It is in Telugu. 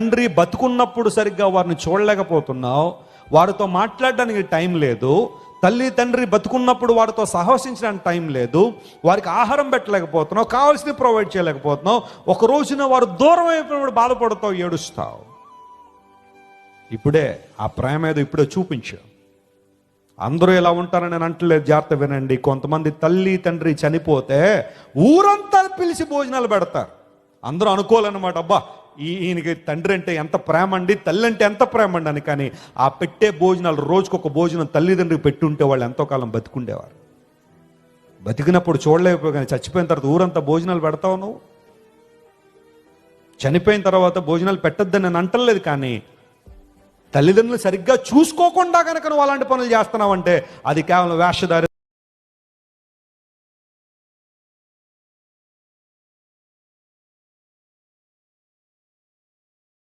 తండ్రి బతుకున్నప్పుడు సరిగ్గా వారిని చూడలేకపోతున్నావు, వారితో మాట్లాడడానికి టైం లేదు. తల్లి తండ్రి బతుకున్నప్పుడు వారితో సహవసించడానికి టైం లేదు. వారికి ఆహారం పెట్టలేకపోతున్నావు, కావాల్సింది ప్రొవైడ్ చేయలేకపోతున్నావు. ఒక రోజున వారు దూరం అయిపోయినప్పుడు బాధపడతావు, ఏడుస్తావు. ఇప్పుడే ఆ ప్రేమ ఏదో ఇప్పుడే చూపించు. అందరూ ఎలా ఉంటారని నేను అంటలేదు, జాగ్రత్త వినండి. కొంతమంది తల్లి తండ్రి చనిపోతే ఊరంతా పిలిచి భోజనాలు పెడతారు. అందరూ అనుకోవాలన్నమాట, అబ్బా ఈయనకి తండ్రి అంటే ఎంత ప్రేమ అండి, తల్లి అంటే ఎంత ప్రేమ అండి అని. కానీ ఆ పెట్టే భోజనాలు, రోజుకొక భోజనం తల్లిదండ్రికి పెట్టుంటే వాళ్ళు ఎంతో కాలం బతికుండేవారు. బతికినప్పుడు చూడలేకపోయి, కానీ చచ్చిపోయిన తర్వాత ఊరంతా భోజనాలు పెడతావు నువ్వు. చనిపోయిన తర్వాత భోజనాలు పెట్టద్దని నేను అంటలేదు, కానీ తల్లిదండ్రులు సరిగ్గా చూసుకోకుండా కనుక నువ్వు అలాంటి పనులు చేస్తున్నావంటే అది కేవలం వేషధారి